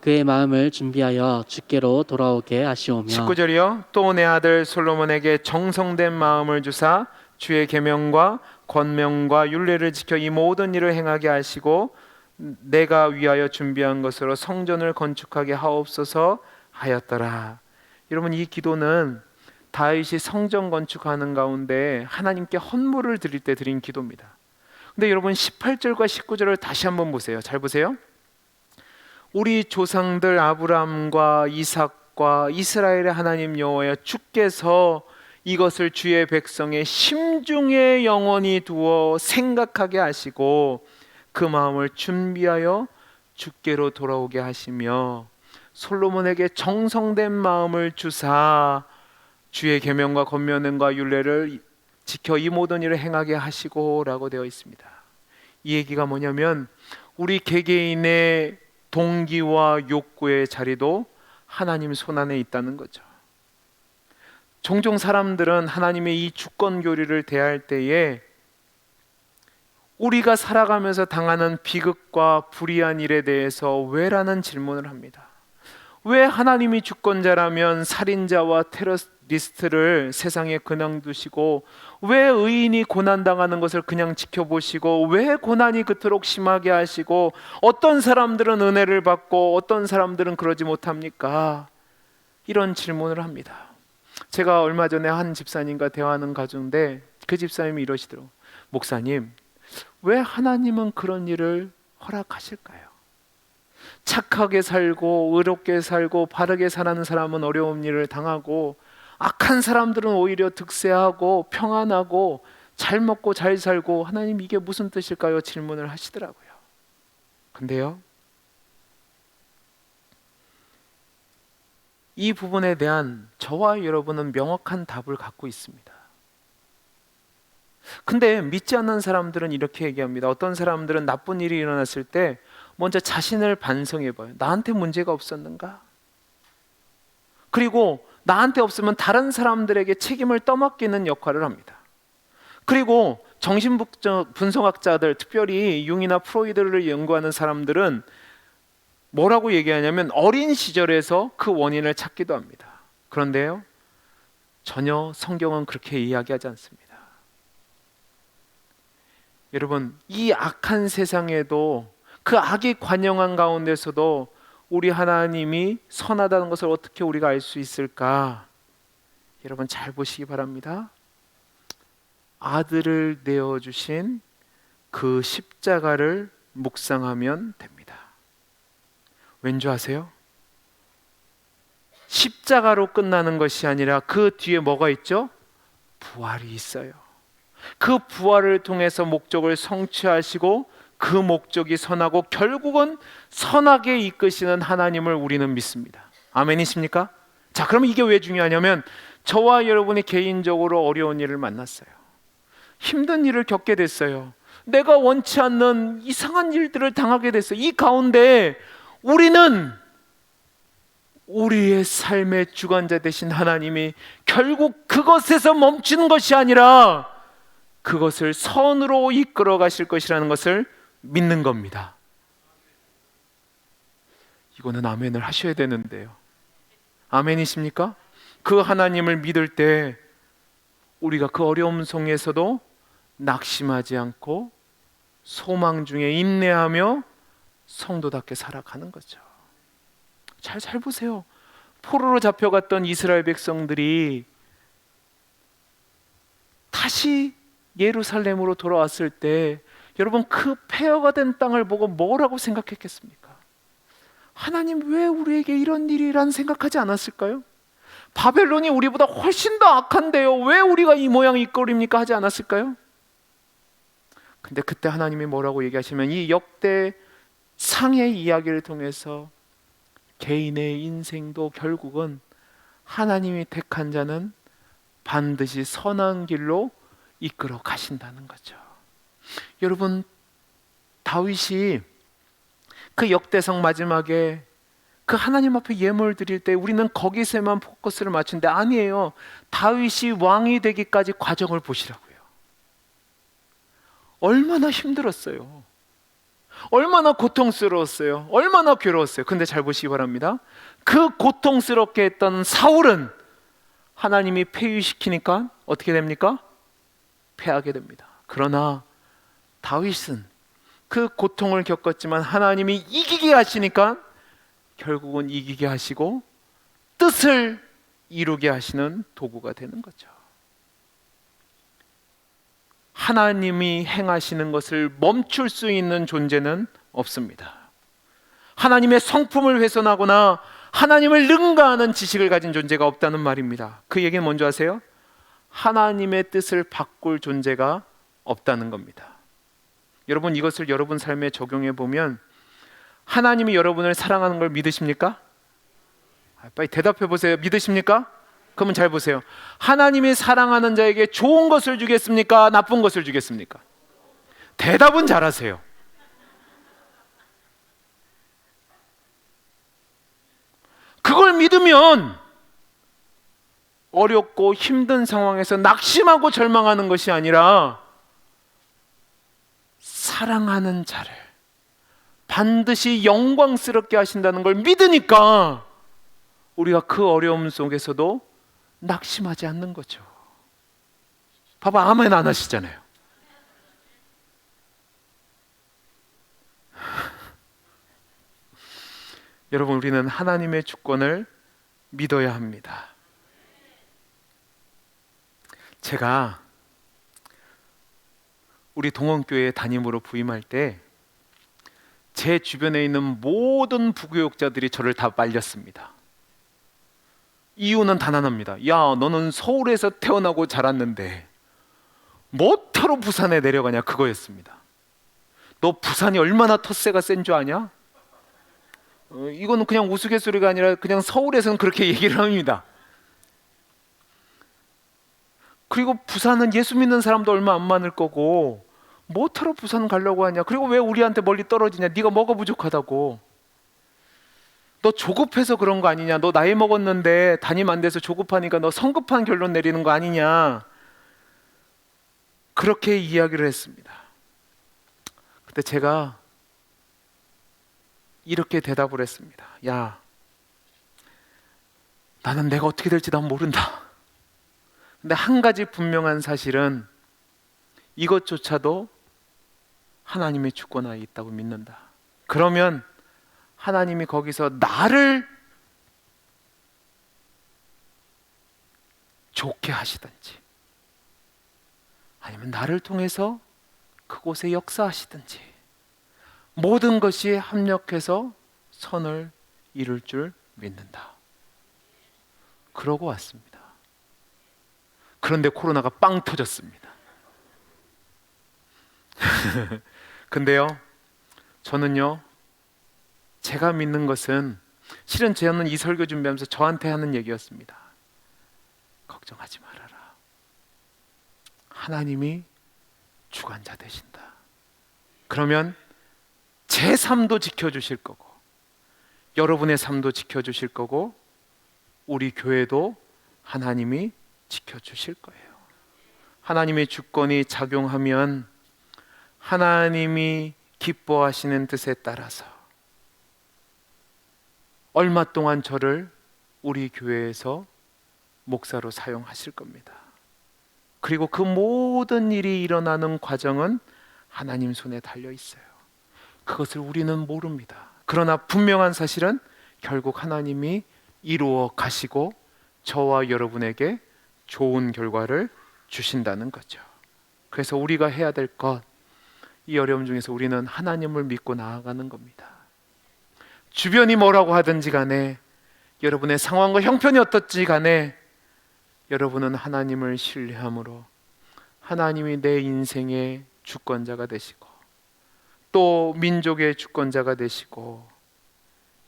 그의 마음을 준비하여 주께로 돌아오게 하시오며. 19절이요. 또 내 아들 솔로몬에게 정성된 마음을 주사 주의 계명과 권명과 율례를 지켜 이 모든 일을 행하게 하시고 내가 위하여 준비한 것으로 성전을 건축하게 하옵소서 하였더라. 여러분, 이 기도는 다윗이 성전 건축하는 가운데 하나님께 헌물을 드릴 때 드린 기도입니다. 근데 여러분, 18절과 19절을 다시 한번 보세요. 잘 보세요. 우리 조상들 아브라함과 이삭과 이스라엘의 하나님 여호와여, 주께서 이것을 주의 백성의 심중에 영원히 두어 생각하게 하시고 그 마음을 준비하여 주께로 돌아오게 하시며 솔로몬에게 정성된 마음을 주사 주의 계명과 권면과 율례를 지켜 이 모든 일을 행하게 하시고 라고 되어 있습니다. 이 얘기가 뭐냐면 우리 개개인의 동기와 욕구의 자리도 하나님 손안에 있다는 거죠. 종종 사람들은 하나님의 이 주권 교리를 대할 때에 우리가 살아가면서 당하는 비극과 불의한 일에 대해서 왜라는 질문을 합니다. 왜 하나님이 주권자라면 살인자와 테러리스트를 세상에 그냥 두시고, 왜 의인이 고난당하는 것을 그냥 지켜보시고, 왜 고난이 그토록 심하게 하시고, 어떤 사람들은 은혜를 받고 어떤 사람들은 그러지 못합니까? 이런 질문을 합니다. 제가 얼마 전에 한 집사님과 대화하는 가운데 그 집사님이 이러시더라고요. 목사님, 왜 하나님은 그런 일을 허락하실까요? 착하게 살고 의롭게 살고 바르게 사는 사람은 어려운 일을 당하고 악한 사람들은 오히려 득세하고 평안하고 잘 먹고 잘 살고, 하나님 이게 무슨 뜻일까요? 질문을 하시더라고요. 근데요, 이 부분에 대한 저와 여러분은 명확한 답을 갖고 있습니다. 근데 믿지 않는 사람들은 이렇게 얘기합니다. 어떤 사람들은 나쁜 일이 일어났을 때 먼저 자신을 반성해봐요. 나한테 문제가 없었는가? 그리고 나한테 없으면 다른 사람들에게 책임을 떠맡기는 역할을 합니다. 그리고 정신분석학자들, 특별히 융이나 프로이드를 연구하는 사람들은 뭐라고 얘기하냐면 어린 시절에서 그 원인을 찾기도 합니다. 그런데요, 전혀 성경은 그렇게 이야기하지 않습니다. 여러분, 이 악한 세상에도 그 악이 관영한 가운데서도 우리 하나님이 선하다는 것을 어떻게 우리가 알 수 있을까? 여러분 잘 보시기 바랍니다. 아들을 내어주신 그 십자가를 묵상하면 됩니다. 왠지 아세요? 십자가로 끝나는 것이 아니라 그 뒤에 뭐가 있죠? 부활이 있어요. 그 부활을 통해서 목적을 성취하시고 그 목적이 선하고 결국은 선하게 이끄시는 하나님을 우리는 믿습니다. 아멘이십니까? 자, 그러면 이게 왜 중요하냐면 저와 여러분이 개인적으로 어려운 일을 만났어요. 힘든 일을 겪게 됐어요. 내가 원치 않는 이상한 일들을 당하게 됐어요. 이 가운데 우리는 우리의 삶의 주관자 되신 하나님이 결국 그것에서 멈추는 것이 아니라 그것을 선으로 이끌어 가실 것이라는 것을 믿는 겁니다. 이거는 아멘을 하셔야 되는데요. 아멘이십니까? 그 하나님을 믿을 때 우리가 그 어려움 속에서도 낙심하지 않고 소망 중에 인내하며 성도답게 살아가는 거죠. 잘 보세요. 포로로 잡혀갔던 이스라엘 백성들이 다시 예루살렘으로 돌아왔을 때 여러분 그 폐허가 된 땅을 보고 뭐라고 생각했겠습니까? 하나님 왜 우리에게 이런 일이란 생각하지 않았을까요? 바벨론이 우리보다 훨씬 더 악한데요, 왜 우리가 이 모양 이 꼴입니까? 하지 않았을까요? 근데 그때 하나님이 뭐라고 얘기하시면 이 역대 상의 이야기를 통해서 개인의 인생도 결국은 하나님이 택한 자는 반드시 선한 길로 이끌어 가신다는 거죠. 여러분, 다윗이 그 역대상 마지막에 그 하나님 앞에 예물 드릴 때 우리는 거기서만 포커스를 맞추는데 아니에요. 다윗이 왕이 되기까지 과정을 보시라고요. 얼마나 힘들었어요. 얼마나 고통스러웠어요. 얼마나 괴로웠어요. 근데 잘 보시기 바랍니다. 그 고통스럽게 했던 사울은 하나님이 폐위시키니까 어떻게 됩니까? 패하게 됩니다. 그러나 다윗은 그 고통을 겪었지만 하나님이 이기게 하시니까 결국은 이기게 하시고 뜻을 이루게 하시는 도구가 되는 거죠. 하나님이 행하시는 것을 멈출 수 있는 존재는 없습니다. 하나님의 성품을 훼손하거나 하나님을 능가하는 지식을 가진 존재가 없다는 말입니다. 그 얘기는 뭔지 아세요? 하나님의 뜻을 바꿀 존재가 없다는 겁니다. 여러분, 이것을 여러분 삶에 적용해 보면 하나님이 여러분을 사랑하는 걸 믿으십니까? 빨리 대답해 보세요. 믿으십니까? 그러면 잘 보세요. 하나님이 사랑하는 자에게 좋은 것을 주겠습니까? 나쁜 것을 주겠습니까? 대답은 잘하세요. 그걸 믿으면 어렵고 힘든 상황에서 낙심하고 절망하는 것이 아니라 사랑하는 자를 반드시 영광스럽게 하신다는 걸 믿으니까 우리가 그 어려움 속에서도 낙심하지 않는 거죠. 봐봐, 아멘 안 하시잖아요. 여러분, 우리는 하나님의 주권을 믿어야 합니다. 제가 우리 동원교회 담임으로 부임할 때 제 주변에 있는 모든 부교육자들이 저를 다 말렸습니다. 이유는 단 하나입니다. 야, 너는 서울에서 태어나고 자랐는데 뭐하러 부산에 내려가냐, 그거였습니다. 너 부산이 얼마나 텃세가 센 줄 아냐? 이거는 그냥 우스갯소리가 아니라 그냥 서울에서는 그렇게 얘기를 합니다. 그리고 부산은 예수 믿는 사람도 얼마 안 많을 거고 뭐하러 부산 가려고 하냐? 그리고 왜 우리한테 멀리 떨어지냐? 네가 뭐가 부족하다고? 너 조급해서 그런 거 아니냐? 너 나이 먹었는데 담임 안 돼서 조급하니까 너 성급한 결론 내리는 거 아니냐? 그렇게 이야기를 했습니다. 그때 제가 이렇게 대답을 했습니다. 야, 나는 내가 어떻게 될지 난 모른다. 근데 한 가지 분명한 사실은 이것조차도 하나님의 주권하에 있다고 믿는다. 그러면 하나님이 거기서 나를 좋게 하시든지 아니면 나를 통해서 그곳에 역사하시든지 모든 것이 합력해서 선을 이룰 줄 믿는다. 그러고 왔습니다. 그런데 코로나가 빵 터졌습니다. 근데요, 저는요, 제가 믿는 것은 실은 저는 이 설교 준비하면서 저한테 하는 얘기였습니다. 걱정하지 말아라. 하나님이 주관자 되신다. 그러면 제 삶도 지켜주실 거고, 여러분의 삶도 지켜주실 거고, 우리 교회도 하나님이 지켜주실 거예요. 하나님의 주권이 작용하면 하나님이 기뻐하시는 뜻에 따라서 얼마 동안 저를 우리 교회에서 목사로 사용하실 겁니다. 그리고 그 모든 일이 일어나는 과정은 하나님 손에 달려 있어요. 그것을 우리는 모릅니다. 그러나 분명한 사실은 결국 하나님이 이루어 가시고 저와 여러분에게 좋은 결과를 주신다는 거죠. 그래서 우리가 해야 될 것, 이 어려움 중에서 우리는 하나님을 믿고 나아가는 겁니다. 주변이 뭐라고 하든지 간에, 여러분의 상황과 형편이 어떻지 간에, 여러분은 하나님을 신뢰함으로 하나님이 내 인생의 주권자가 되시고, 또 민족의 주권자가 되시고,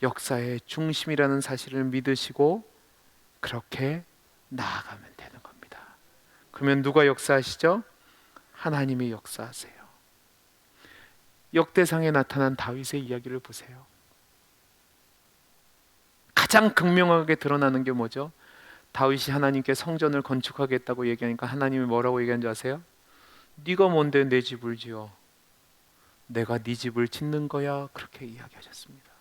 역사의 중심이라는 사실을 믿으시고 그렇게 나아가면 되는 겁니다. 그러면 누가 역사하시죠? 하나님이 역사하세요. 역대상에 나타난 다윗의 이야기를 보세요. 가장 극명하게 드러나는 게 뭐죠? 다윗이 하나님께 성전을 건축하겠다고 얘기하니까 하나님이 뭐라고 얘기한 줄 아세요? 네가 뭔데 내 집을 지어? 내가 네 집을 짓는 거야. 그렇게 이야기하셨습니다.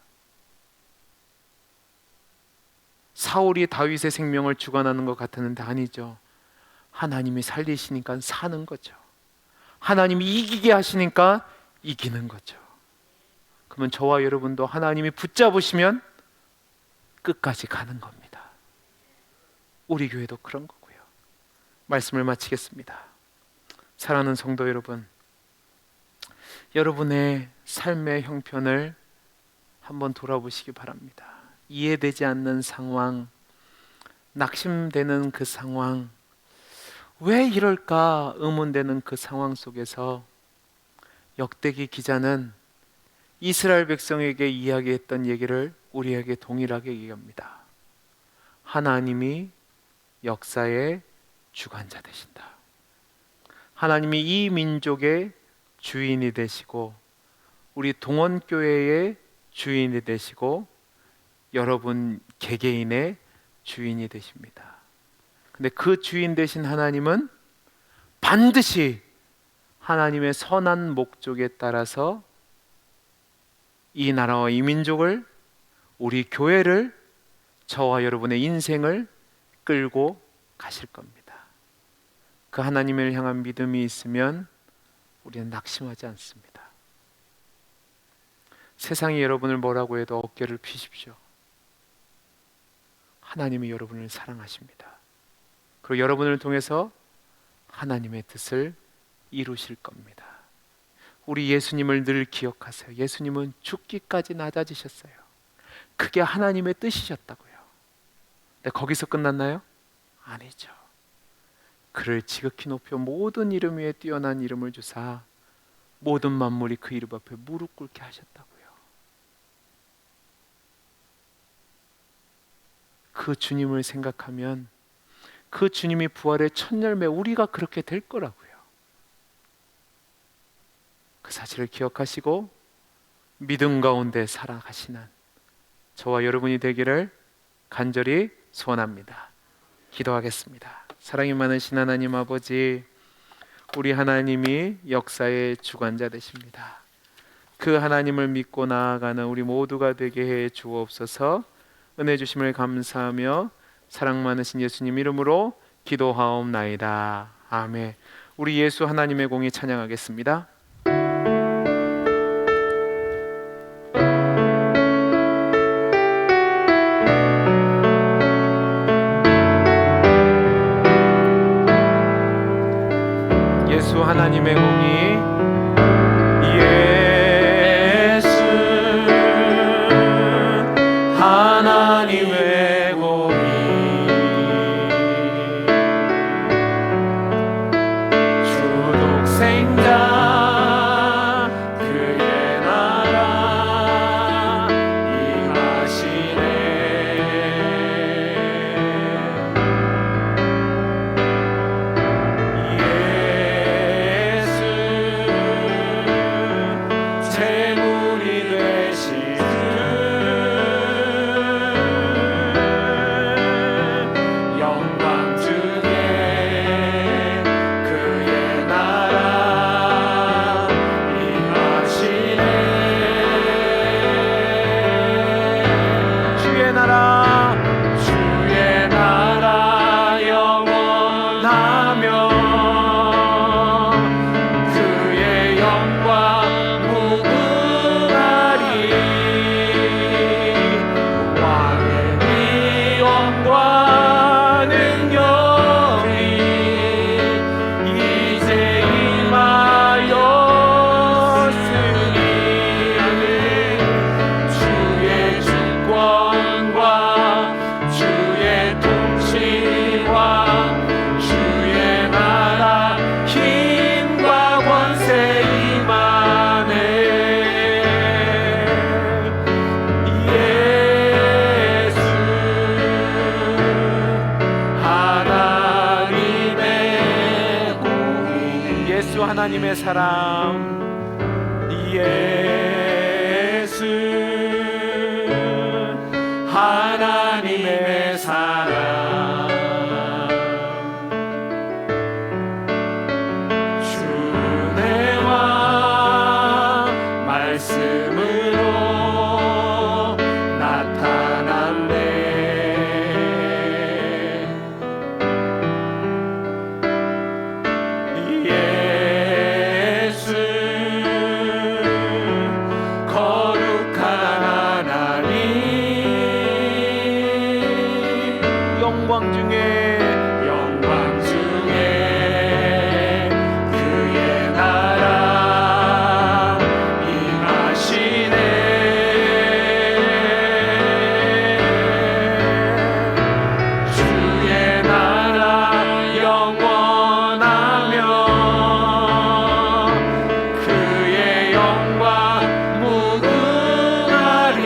사울이 다윗의 생명을 주관하는 것 같았는데 아니죠. 하나님이 살리시니까 사는 거죠. 하나님이 이기게 하시니까 이기는 거죠. 그러면 저와 여러분도 하나님이 붙잡으시면 끝까지 가는 겁니다. 우리 교회도 그런 거고요. 말씀을 마치겠습니다. 사랑하는 성도 여러분, 여러분의 삶의 형편을 한번 돌아보시기 바랍니다. 이해되지 않는 상황, 낙심되는 그 상황, 왜 이럴까 의문되는 그 상황 속에서 역대기 기자는 이스라엘 백성에게 이야기했던 얘기를 우리에게 동일하게 얘기합니다. 하나님이 역사의 주관자 되신다. 하나님이 이 민족의 주인이 되시고 우리 동원교회의 주인이 되시고 여러분 개개인의 주인이 되십니다. 근데 그 주인 되신 하나님은 반드시 하나님의 선한 목적에 따라서 이 나라와 이 민족을, 우리 교회를, 저와 여러분의 인생을 끌고 가실 겁니다. 그 하나님을 향한 믿음이 있으면 우리는 낙심하지 않습니다. 세상이 여러분을 뭐라고 해도 어깨를 피십시오. 하나님이 여러분을 사랑하십니다. 그리고 여러분을 통해서 하나님의 뜻을 이루실 겁니다. 우리 예수님을 늘 기억하세요. 예수님은 죽기까지 낮아지셨어요. 그게 하나님의 뜻이셨다고요. 근데 거기서 끝났나요? 아니죠. 그를 지극히 높여 모든 이름 위에 뛰어난 이름을 주사 모든 만물이 그 이름 앞에 무릎 꿇게 하셨다고요. 그 주님을 생각하면 그 주님이 부활의 첫 열매, 우리가 그렇게 될 거라고요. 그 사실을 기억하시고 믿음 가운데 살아가시는 저와 여러분이 되기를 간절히 소원합니다. 기도하겠습니다. 사랑이 많으신 하나님 아버지, 우리 하나님이 역사의 주관자 되십니다. 그 하나님을 믿고 나아가는 우리 모두가 되게 해 주옵소서. 은혜 주심을 감사하며 사랑 많으신 예수님 이름으로 기도하옵나이다. 아멘. 우리 예수 하나님의 공의 찬양하겠습니다. 예수 하나님의 공의, 예수 하나님의 공의, 주독생자 그의 나라 영광과 능력이 이제 임하였으니 주의 주권과 주의 통치와 주의 나라 힘과 권세 임하네. 예수 하나님의 공의, 예수 하나님의 사랑, 예수 하나님의 사랑, 주내와 말씀으로 나타났네. 예수 거룩한 하나님, 영광 중에 그의 나라 임하시네. 주의 나라 영원하며 그의 영광 무궁하리.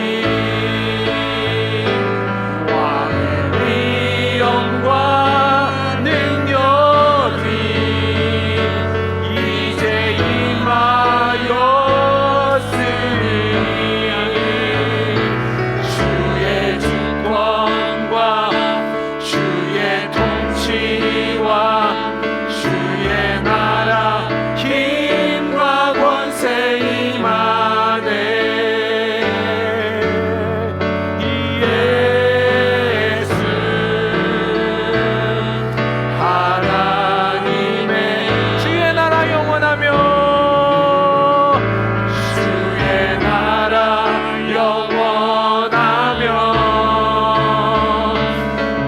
왕의 위엄과 능력이 이제 임하였으니 주의 주권과 주의 통치와 주의 나라 힘과 권세 임하네. 예수 하나님의 주의 나라 영원하며 주의 나라 영원하며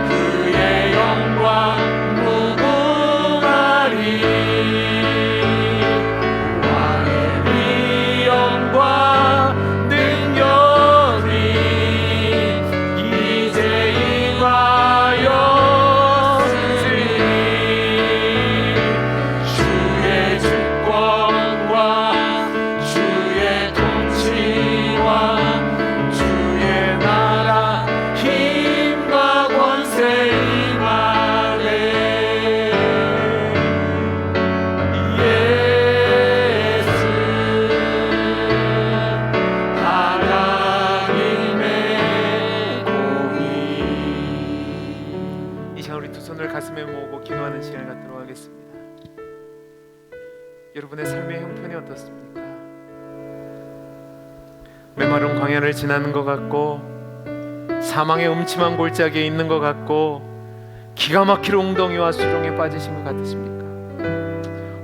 그의 영광 무궁하리. 왕의 위엄과 능력이 이제 임하였으니 주의 주권과 주의 통치와 주의 나라 힘과 권세 임하네. 예수 하나님의 공의. 이 시간 우리 두 손을 가슴에 모으고 기도하는 시간을 갖도록 하겠습니다. 여러분의 삶의 형편이 어떻습니까? 메마른 광야를 지나는 것 같고, 사망의 음침한 골짜기에 있는 것 같고, 기가 막힐 웅덩이와 수렁에 빠지신 것 같으십니까?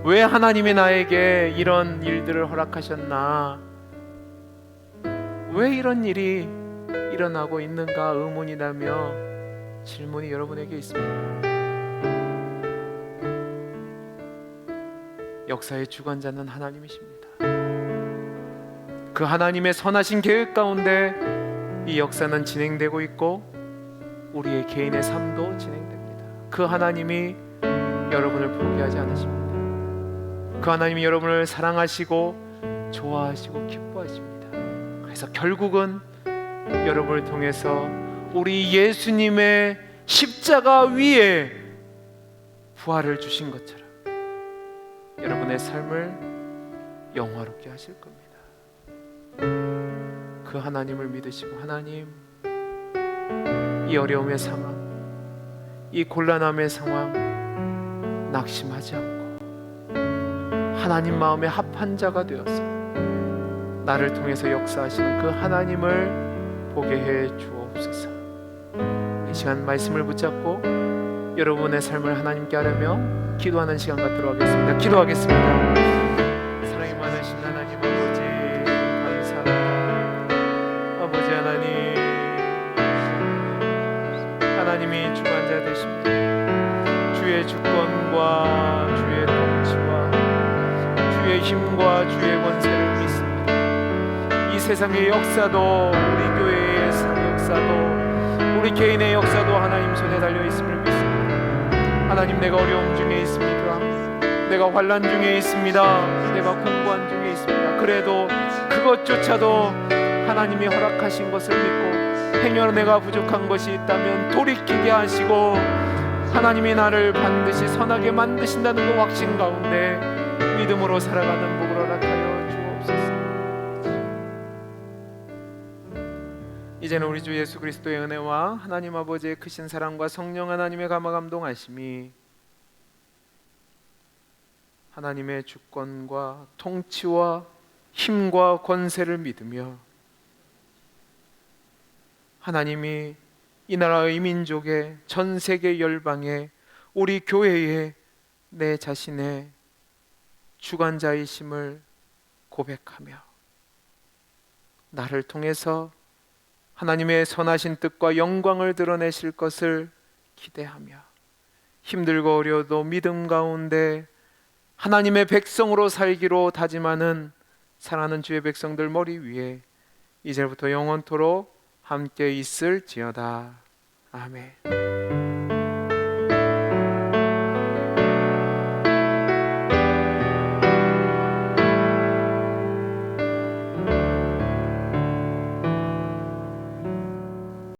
왜 하나님이 나에게 이런 일들을 허락하셨나? 왜 이런 일이 일어나고 있는가 의문이라며 질문이 여러분에게 있습니다. 역사의 주관자는 하나님이십니다. 그 하나님의 선하신 계획 가운데 이 역사는 진행되고 있고 우리의 개인의 삶도 진행됩니다. 그 하나님이 여러분을 포기하지 않으십니다. 그 하나님이 여러분을 사랑하시고 좋아하시고 기뻐하십니다. 그래서 결국은 여러분을 통해서 우리 예수님의 십자가 위에 부활을 주신 것처럼 여러분의 삶을 영화롭게 하실 겁니다. 그 하나님을 믿으시고, 하나님, 이 어려움의 상황, 이 곤란함의 상황 낙심하지 않고 하나님 마음에 합한 자가 되어서 나를 통해서 역사하시는 그 하나님을 보게 해 주옵소서. 이 시간 말씀을 붙잡고 여러분의 삶을 하나님께 하려며 기도하는 시간 갖도록 하겠습니다. 기도하겠습니다. 사랑이 많으신 하나님 아버지, 감사합니다. 아버지 하나님 하나님이 주관자 되십니다. 주의 주권과 주의 통치와 주의 힘과 주의 권세를 믿습니다. 이 세상의 역사도, 우리 교회의 역사도, 우리 개인의 역사도 하나님 손에 달려 있음을 믿습니다. 하나님, 내가 어려움 중에 있습니다. 내가 환난 중에 있습니다. 내가 공부한 중에 있습니다. 그래도 그것조차도 하나님이 허락하신 것을 믿고 행여로 내가 부족한 것이 있다면 돌이키게 하시고 하나님이 나를 반드시 선하게 만드신다는 그 확신 가운데 믿음으로 살아가는 복을 허락하여 주옵소서. 이제는 우리 주 예수 그리스도의 은혜와 하나님 아버지의 크신 사랑과 성령 하나님의 감화 감동하심이 하나님의 주권과 통치와 힘과 권세를 믿으며 하나님이 이 나라의 민족의 전 세계 열방에 우리 교회에 내 자신의 주관자이심을 고백하며 나를 통해서 하나님의 선하신 뜻과 영광을 드러내실 것을 기대하며 힘들고 어려워도 믿음 가운데 하나님의 백성으로 살기로 다짐하는 사랑하는 주의 백성들 머리 위에 이제부터 영원토록 함께 있을지어다. 아멘.